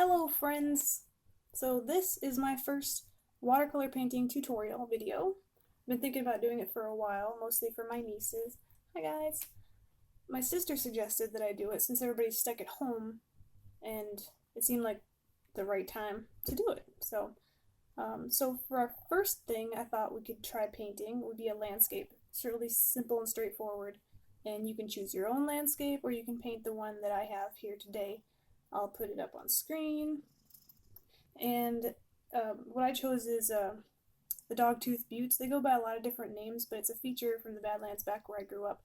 Hello friends! So this is my first watercolor painting tutorial video. I've been thinking about doing it for a while, mostly for my nieces. Hi guys! My sister suggested that I do it since everybody's stuck at home and it seemed like the right time to do it. So for our first thing I thought we could try painting would be a landscape. It's really simple and straightforward, and you can choose your own landscape or you can paint the one that I have here today. I'll put it up on screen. And what I chose is the Dogtooth Buttes. They go by a lot of different names, but it's a feature from the Badlands back where I grew up.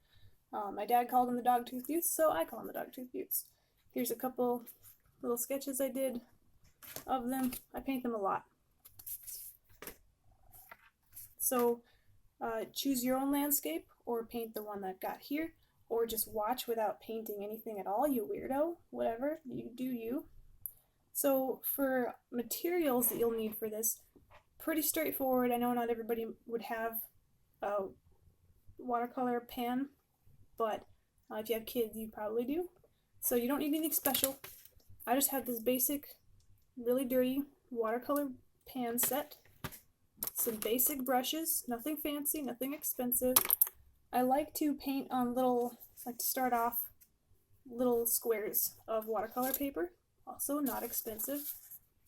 My dad called them the Dogtooth Buttes, so I call them the Dogtooth Buttes. Here's a couple little sketches I did of them. I paint them a lot. So choose your own landscape or paint the one I've got here, or just watch without painting anything at all, you weirdo. Whatever, you do you. So for materials that you'll need for this, pretty straightforward. I know not everybody would have a watercolor pan, but if you have kids, you probably do. So you don't need anything special. I just have this basic, really dirty watercolor pan set. Some basic brushes, nothing fancy, nothing expensive. I like to paint on like to start off little squares of watercolor paper. Also not expensive.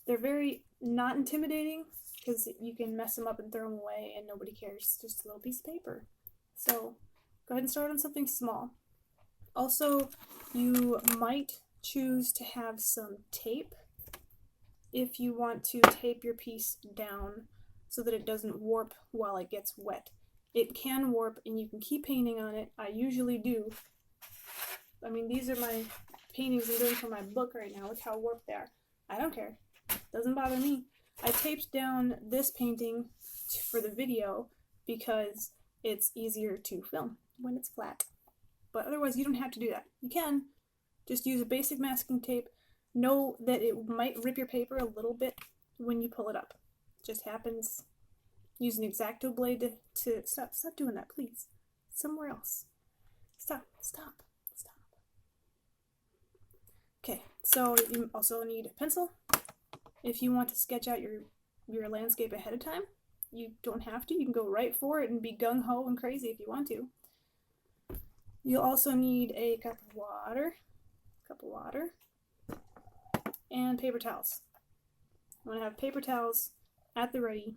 They're very not intimidating because you can mess them up and throw them away and nobody cares. Just a little piece of paper. So go ahead and start on something small. Also, you might choose to have some tape if you want to tape your piece down so that it doesn't warp while it gets wet. It can warp and you can keep painting on it. I usually do. I mean, these are my paintings I'm doing for my book right now. Look how warped they are. I don't care. Doesn't bother me. I taped down this painting for the video because it's easier to film when it's flat. But otherwise, you don't have to do that. You can just use a basic masking tape. Know that it might rip your paper a little bit when you pull it up. It just happens. Use an X-Acto blade to stop doing that, please. Somewhere else. Stop. Okay, so you also need a pencil. If you want to sketch out your landscape ahead of time, you don't have to. You can go right for it and be gung-ho and crazy if you want to. You'll also need a cup of water, and paper towels. You want to have paper towels at the ready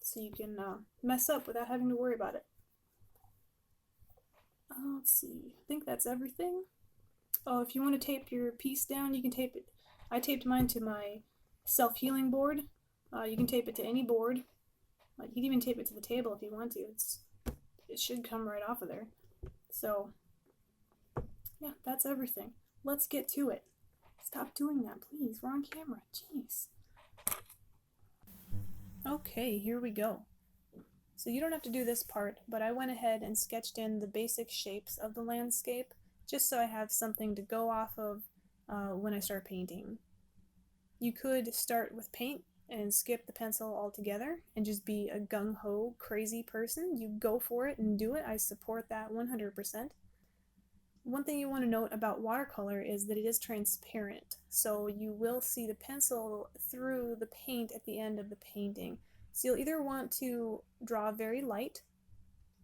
so you can mess up without having to worry about it. Let's see, I think that's everything. Oh, if you want to tape your piece down, you can tape it. I taped mine to my self-healing board. You can tape it to any board. You can even tape it to the table if you want to. It should come right off of there. So, yeah, that's everything. Let's get to it. Stop doing that, please. We're on camera. Jeez. Okay, here we go. So you don't have to do this part, but I went ahead and sketched in the basic shapes of the landscape just so I have something to go off of when I start painting. You could start with paint and skip the pencil altogether and just be a gung-ho crazy person. You go for it and do it. I support that 100%. One thing you want to note about watercolor is that it is transparent, so you will see the pencil through the paint at the end of the painting. So you'll either want to draw very light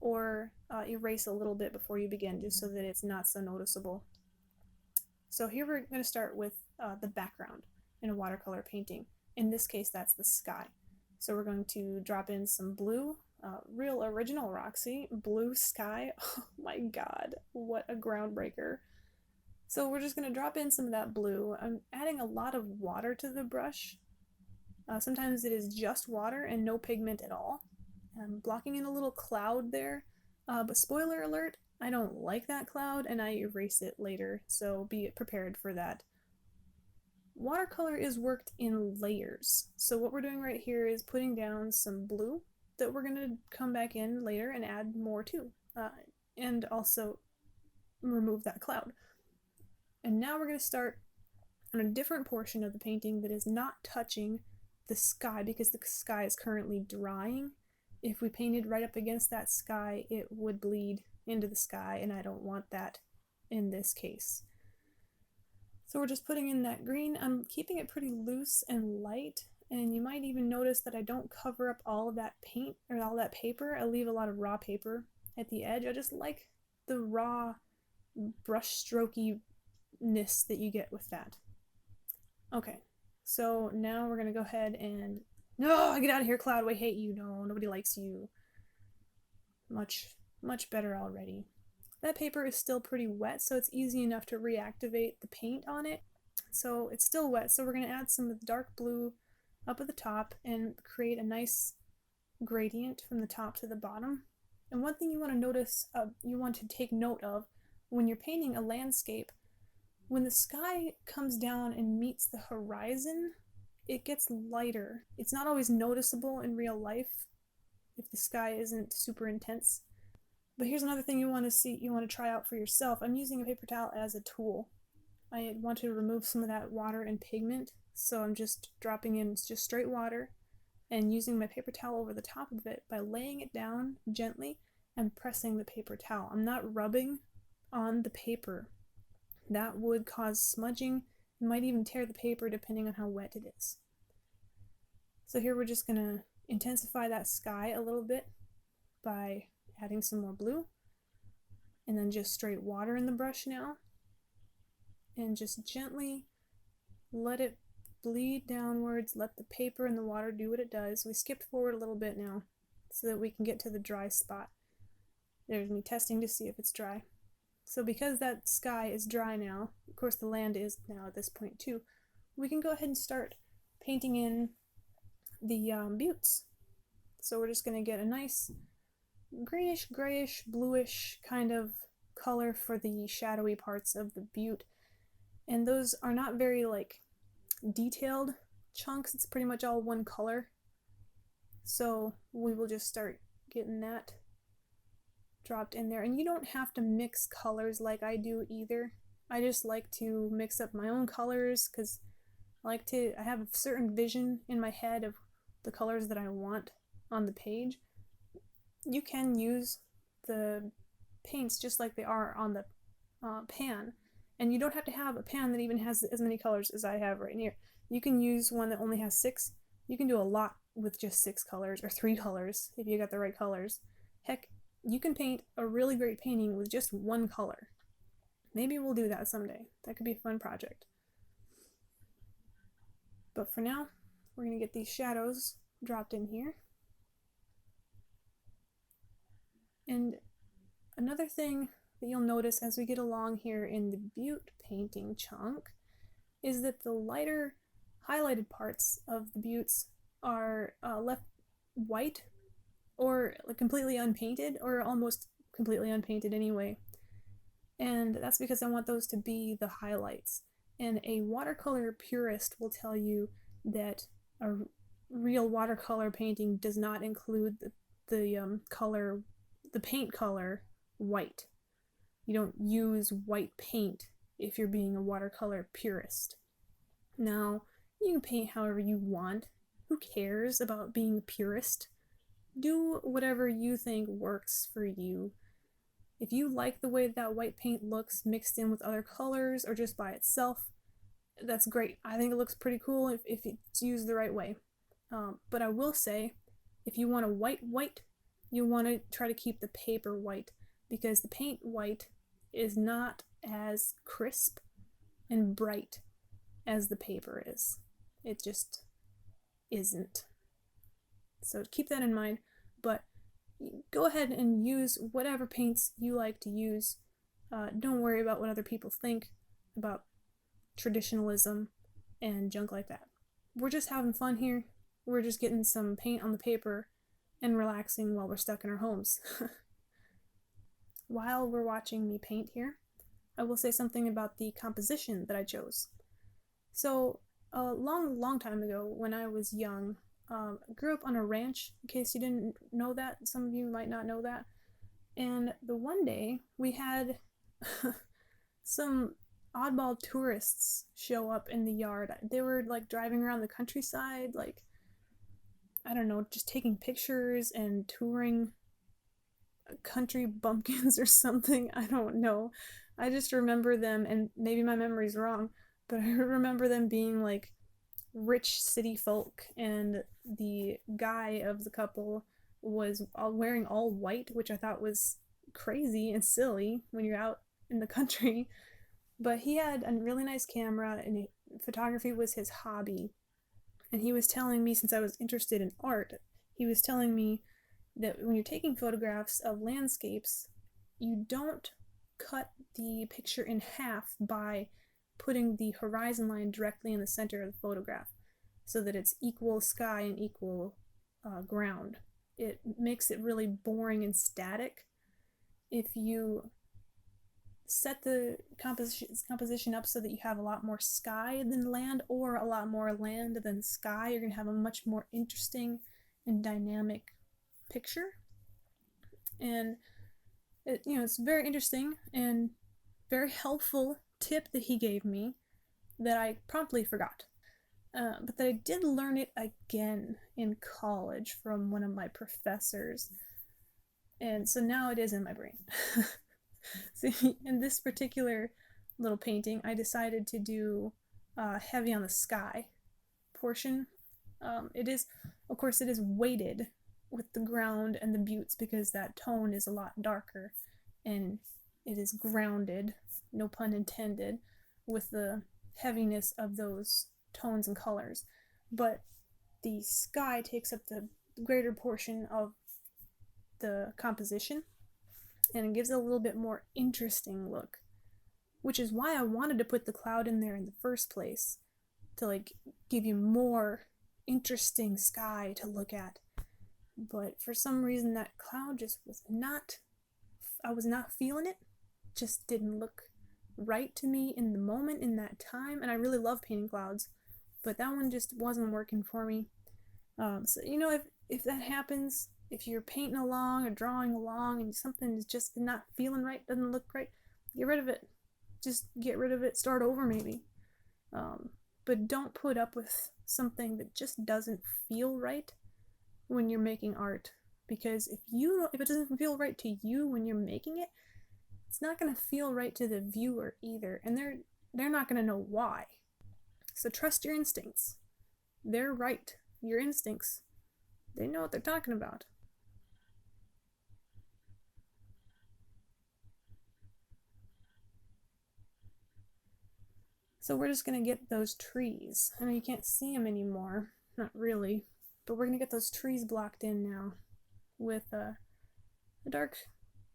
or erase a little bit before you begin, just so that it's not so noticeable. So here we're going to start with the background in a watercolor painting. In this case, that's the sky. So we're going to drop in some blue, real original Roxy, blue sky. Oh my god, what a groundbreaker. So we're just going to drop in some of that blue. I'm adding a lot of water to the brush. Sometimes it is just water and no pigment at all. I'm blocking in a little cloud there, but spoiler alert, I don't like that cloud and I erase it later, so be prepared for that. Watercolor is worked in layers, so what we're doing right here is putting down some blue that we're going to come back in later and add more to, and also remove that cloud. And now we're going to start on a different portion of the painting that is not touching the sky because the sky is currently drying. If we painted right up against that sky, it would bleed into the sky, and I don't want that in this case. So we're just putting in that green. I'm keeping it pretty loose and light, and you might even notice that I don't cover up all of that paint or all that paper. I leave a lot of raw paper at the edge. I just like the raw brush strokiness that you get with that. Okay, so now we're gonna go ahead and no, get out of here, Cloud. I hate you. No, nobody likes you. Much better already. That paper is still pretty wet, so it's easy enough to reactivate the paint on it. So it's still wet, so we're going to add some of the dark blue up at the top and create a nice gradient from the top to the bottom. And one thing you want to notice, you want to take note of when you're painting a landscape, when the sky comes down and meets the horizon, it gets lighter. It's not always noticeable in real life if the sky isn't super intense. But here's another thing you want to try out for yourself. I'm using a paper towel as a tool. I want to remove some of that water and pigment, so I'm just dropping in just straight water and using my paper towel over the top of it by laying it down gently and pressing the paper towel. I'm not rubbing on the paper. That would cause smudging. It might even tear the paper depending on how wet it is. So here we're just going to intensify that sky a little bit by adding some more blue, and then just straight water in the brush now, and just gently let it bleed downwards, let the paper and the water do what it does. We skipped forward a little bit now so that we can get to the dry spot. There's me testing to see if it's dry. So because that sky is dry now, of course the land is now at this point too, we can go ahead and start painting in the buttes. So we're just going to get a nice greenish, grayish, bluish kind of color for the shadowy parts of the butte. And those are not very like detailed chunks. It's pretty much all one color. So we will just start getting that dropped in there. And you don't have to mix colors like I do either. I just like to mix up my own colors because I have a certain vision in my head of the colors that I want on the page. You can use the paints just like they are on the pan, and you don't have to have a pan that even has as many colors as I have right here. You can use one that only has 6. You can do a lot with just 6 colors or 3 colors if you got the right colors. Heck, you can paint a really great painting with just 1 color. Maybe we'll do that someday. That could be a fun project. But for now, we're going to get these shadows dropped in here. And another thing that you'll notice as we get along here in the butte painting chunk is that the lighter highlighted parts of the buttes are left white or like completely unpainted, or almost completely unpainted anyway. And that's because I want those to be the highlights. And a watercolor purist will tell you that a real watercolor painting does not include the paint color white. You don't use white paint if you're being a watercolor purist. Now, you can paint however you want. Who cares about being a purist? Do whatever you think works for you. If you like the way that white paint looks mixed in with other colors or just by itself, that's great. I think it looks pretty cool if it's used the right way. But I will say, if you want a white, you want to try to keep the paper white, because the paint white is not as crisp and bright as the paper is. It just isn't. So keep that in mind, but go ahead and use whatever paints you like to use. Don't worry about what other people think about traditionalism and junk like that. We're just having fun here. We're just getting some paint on the paper and relaxing while we're stuck in our homes. While we're watching me paint here, I will say something about the composition that I chose. So a long time ago, when I was young, I grew up on a ranch, in case you didn't know that. Some of you might not know that. And the one day we had some oddball tourists show up in the yard. They were like driving around the countryside, like, I don't know, just taking pictures and touring country bumpkins or something. I don't know. I just remember them, and maybe my memory's wrong, but I remember them being like rich city folk, and the guy of the couple was all wearing all white, which I thought was crazy and silly when you're out in the country. But he had a really nice camera, and photography was his hobby. And he was telling me, since I was interested in art, he was telling me that when you're taking photographs of landscapes, you don't cut the picture in half by putting the horizon line directly in the center of the photograph so that it's equal sky and equal ground. It makes it really boring and static if you set the composition up so that you have a lot more sky than land, or a lot more land than sky. You're going to have a much more interesting and dynamic picture. And it's very interesting and very helpful tip that he gave me that I promptly forgot. But that I did learn it again in college from one of my professors. And so now it is in my brain. See, in this particular little painting, I decided to do heavy on the sky portion. It is, of course, it is weighted with the ground and the buttes because that tone is a lot darker, and it is grounded, no pun intended, with the heaviness of those tones and colors. But the sky takes up the greater portion of the composition, and it gives it a little bit more interesting look, which is why I wanted to put the cloud in there in the first place, to like give you more interesting sky to look at. But for some reason that cloud just was not, I was not feeling it. Just didn't look right to me in the moment, in that time. And I really love painting clouds, but that one just wasn't working for me. So if that happens, if you're painting along or drawing along and something is just not feeling right, doesn't look right, get rid of it. Just get rid of it, start over maybe. But don't put up with something that just doesn't feel right when you're making art, because if it doesn't feel right to you when you're making it, it's not going to feel right to the viewer either, and they're not going to know why. So trust your instincts. They're right. Your instincts, they know what they're talking about. So we're just going to get those trees. I know you can't see them anymore, not really, but we're going to get those trees blocked in now with a dark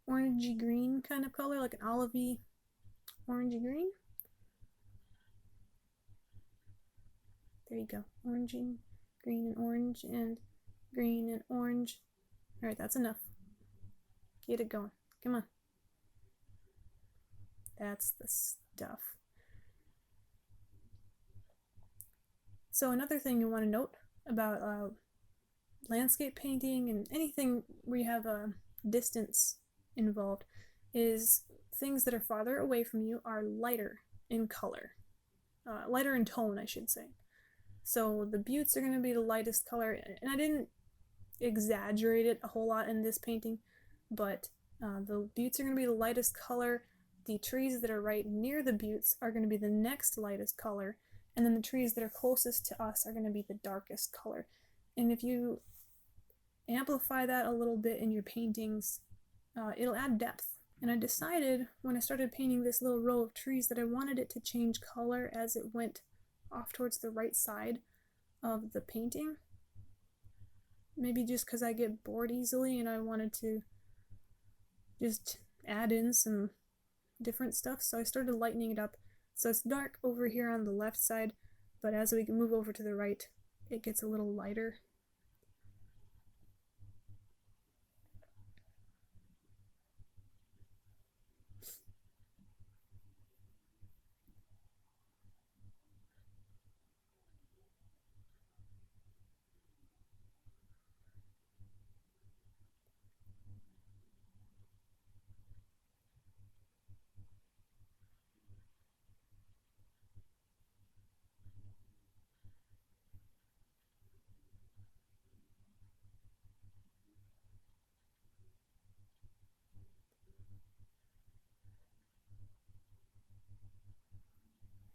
orangey green kind of color, like an olivey orangey green. There you go. Orangey, green and orange, and green and orange. Alright, that's enough. Get it going. Come on. That's the stuff. So another thing you want to note about landscape painting and anything where you have a distance involved is things that are farther away from you are lighter in color. Lighter in tone, I should say. So the buttes are going to be the lightest color, and I didn't exaggerate it a whole lot in this painting, but the buttes are going to be the lightest color. The trees that are right near the buttes are going to be the next lightest color, and then the trees that are closest to us are going to be the darkest color. And if you amplify that a little bit in your paintings, it'll add depth. And I decided when I started painting this little row of trees that I wanted it to change color as it went off towards the right side of the painting. Maybe just because I get bored easily and I wanted to just add in some different stuff, so I started lightening it up. So it's dark over here on the left side, but as we move over to the right, it gets a little lighter.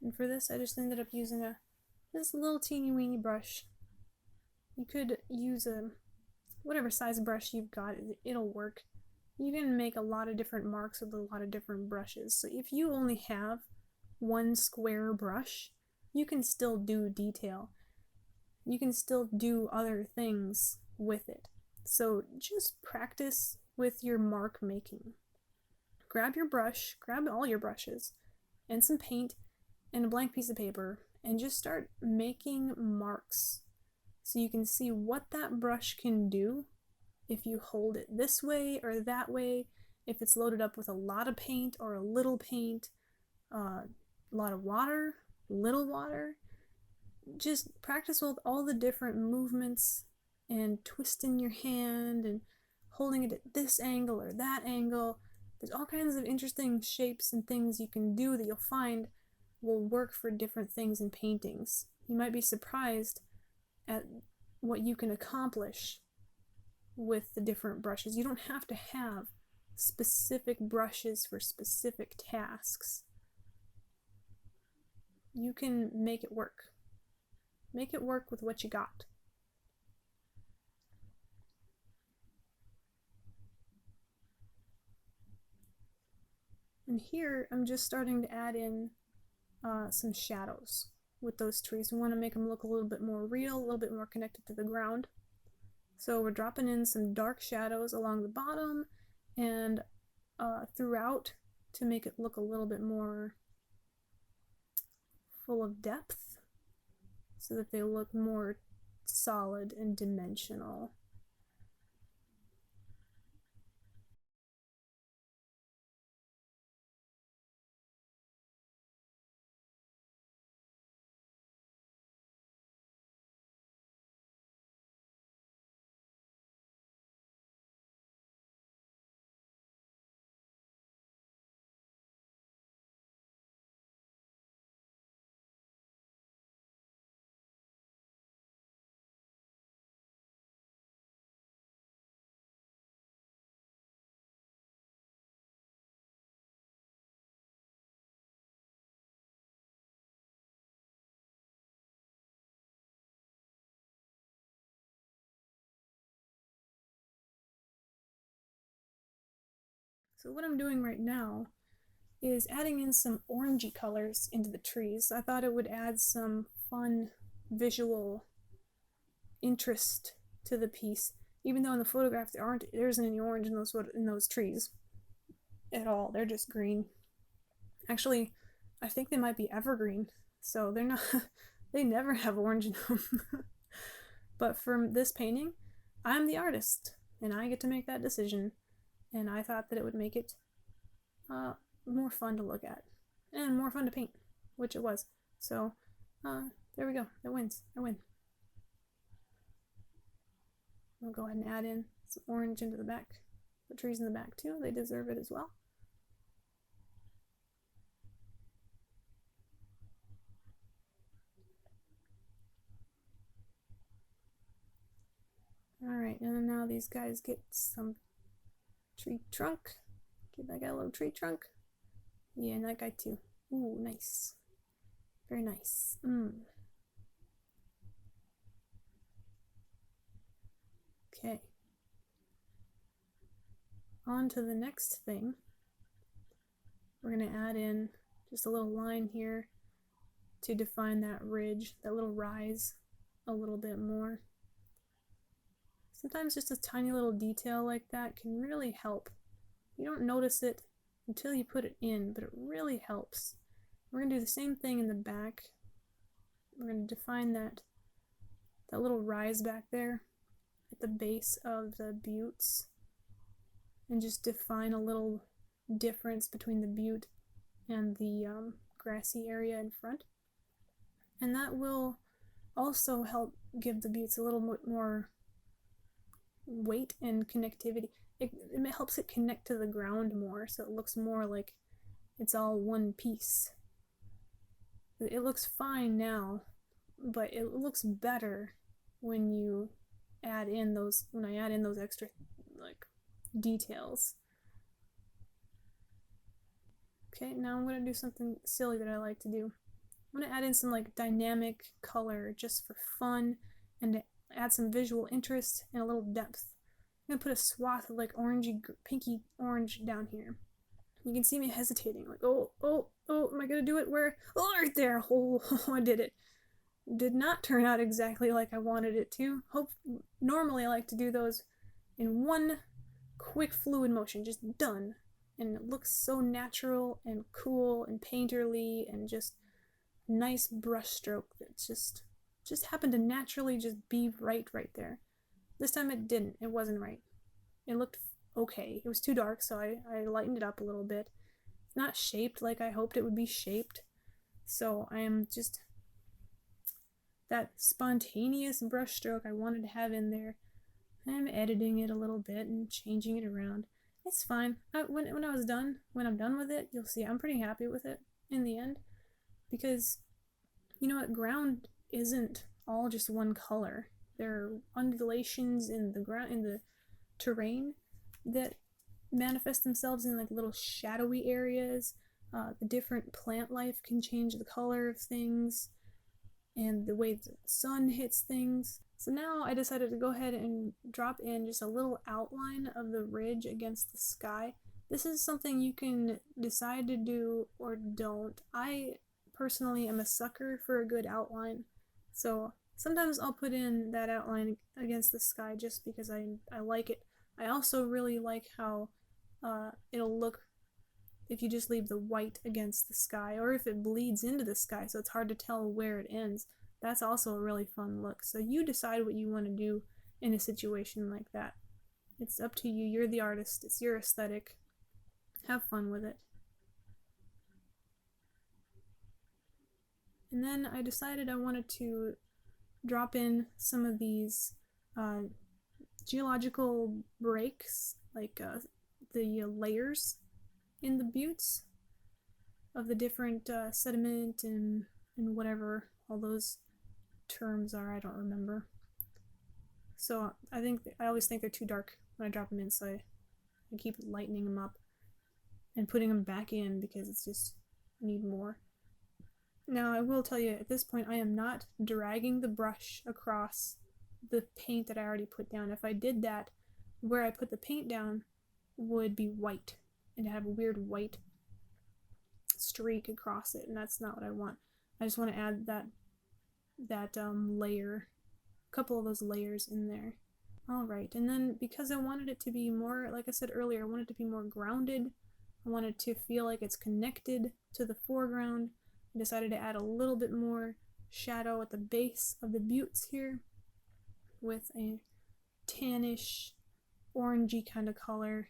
And for this I just ended up using this little teeny weeny brush. You could use whatever size brush you've got, it'll work. You can make a lot of different marks with a lot of different brushes. So if you only have one square brush, you can still do detail. You can still do other things with it. So just practice with your mark making. Grab your brush, grab all your brushes, and some paint, and a blank piece of paper, and just start making marks so you can see what that brush can do if you hold it this way or that way, if it's loaded up with a lot of paint or a little paint, a lot of water, little water. Just practice with all the different movements and twisting your hand and holding it at this angle or that angle. There's all kinds of interesting shapes and things you can do that you'll find will work for different things in paintings. You might be surprised at what you can accomplish with the different brushes. You don't have to have specific brushes for specific tasks. You can make it work. Make it work with what you got. And here I'm just starting to add in some shadows with those trees. We want to make them look a little bit more real, a little bit more connected to the ground. So we're dropping in some dark shadows along the bottom and throughout to make it look a little bit more full of depth, so that they look more solid and dimensional. So what I'm doing right now is adding in some orangey colors into the trees. I thought it would add some fun visual interest to the piece, even though in the photograph there isn't any orange in those trees at all. They're just green. Actually, I think they might be evergreen, so they're not they never have orange in them. But for this painting, I'm the artist and I get to make that decision, and I thought that it would make it more fun to look at and more fun to paint, which it was. So there we go. It wins. I win. I'll go ahead and add in some orange into the back. The trees in the back too, they deserve it as well. Alright, and then now these guys get some tree trunk. Give that guy a little tree trunk. Yeah, and that guy too. Ooh, nice. Very nice. Okay. On to the next thing. We're going to add in just a little line here to define that ridge, that little rise a little bit more. Sometimes just a tiny little detail like that can really help. You don't notice it until you put it in, but it really helps. We're going to do the same thing in the back. We're going to define that little rise back there at the base of the buttes, and just define a little difference between the butte and the grassy area in front. And that will also help give the buttes a little bit more weight and connectivity. It helps it connect to the ground more, so it looks more like it's all one piece. It looks fine now, but it looks better when you add in those, when I add in those extra like details. Okay, now I'm going to do something silly that I like to do. I'm going to add in some like dynamic color just for fun and to add some visual interest and a little depth. I'm going to put a swath of like orangey, pinky orange down here. You can see me hesitating, like, oh, am I going to do it? Where? Oh, right there. Oh, I did it. Did not turn out exactly like I wanted it to. Normally I like to do those in one quick fluid motion, just done. And it looks so natural and cool and painterly and just nice brush stroke that just happened to naturally just be right there. This time it didn't. It wasn't right. It looked okay. It was too dark, so I lightened it up a little bit. It's not shaped like I hoped it would be shaped. So I am just that spontaneous brush stroke I wanted to have in there. I'm editing it a little bit and changing it around. It's fine. When I'm done with it, you'll see I'm pretty happy with it in the end. Because, you know what, ground isn't all just one color. There are undulations in the terrain that manifest themselves in like little shadowy areas. The different plant life can change the color of things and the way the sun hits things. So now I decided to go ahead and drop in just a little outline of the ridge against the sky. This is something you can decide to do or don't. I personally am a sucker for a good outline, so sometimes I'll put in that outline against the sky just because I like it. I also really like how it'll look if you just leave the white against the sky, or if it bleeds into the sky so it's hard to tell where it ends. That's also a really fun look. So you decide what you want to do in a situation like that. It's up to you. You're the artist. It's your aesthetic. Have fun with it. And then I decided I wanted to drop in some of these geological breaks, like the layers in the buttes of the different sediment and whatever all those terms are. I don't remember. So I always think they're too dark when I drop them in, so I keep lightening them up and putting them back in because it's just I need more. Now I will tell you at this point I am not dragging the brush across the paint that I already put down. If I did that, where I put the paint down would be white and have a weird white streak across it, and that's not what I want. I just want to add that layer, a couple of those layers in there. Alright, and then because I wanted it to be more, like I said earlier, I wanted it to be more grounded. I wanted to feel like it's connected to the foreground. I decided to add a little bit more shadow at the base of the buttes here with a tannish, orangey kind of color,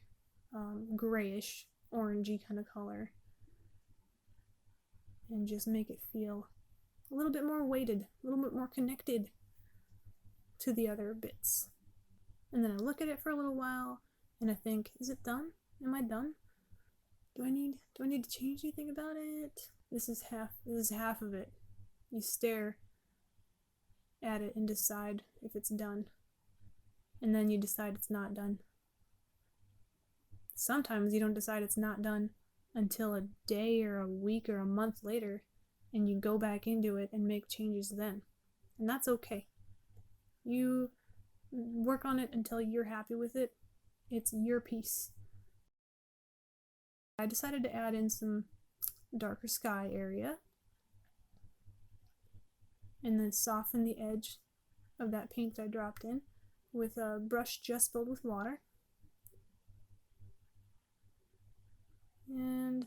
grayish, orangey kind of color, and just make it feel a little bit more weighted, a little bit more connected to the other bits. And then I look at it for a little while and I think, is it done? Am I done? Do I need to change anything about it? This is half of it. You stare at it and decide if it's done. And then you decide it's not done. Sometimes you don't decide it's not done until a day or a week or a month later, and you go back into it and make changes then. And that's okay. You work on it until you're happy with it. It's your piece. I decided to add in some darker sky area and then soften the edge of that paint that I dropped in with a brush just filled with water. And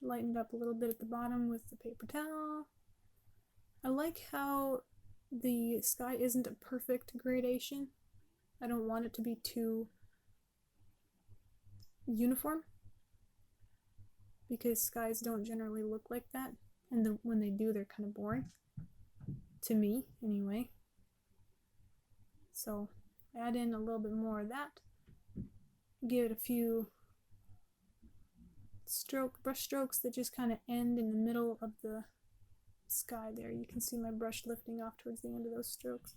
lightened up a little bit at the bottom with the paper towel. I like how the sky isn't a perfect gradation. I don't want it to be too uniform because skies don't generally look like that, and when they do, they're kind of boring to me anyway. So add in a little bit more of that, give it a few brush strokes that just kind of end in the middle of the sky there. You can see my brush lifting off towards the end of those strokes.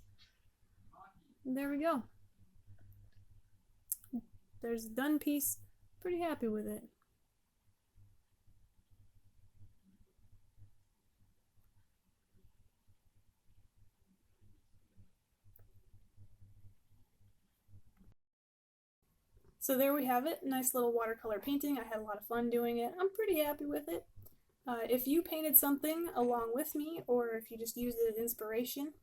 And there we go. There's the done piece. Pretty happy with it. So there we have it, nice little watercolor painting. I had a lot of fun doing it. I'm pretty happy with it. If you painted something along with me, or if you just used it as inspiration,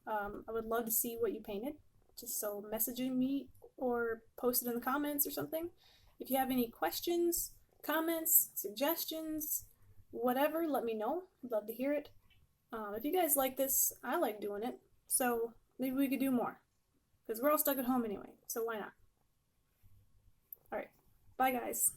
I would love to see what you painted. Just so messaging me or post it in the comments or something. If you have any questions, comments, suggestions, whatever, let me know. I'd love to hear it. If you guys like this, I like doing it, so maybe we could do more. Because we're all stuck at home anyway, so why not? Alright, bye guys.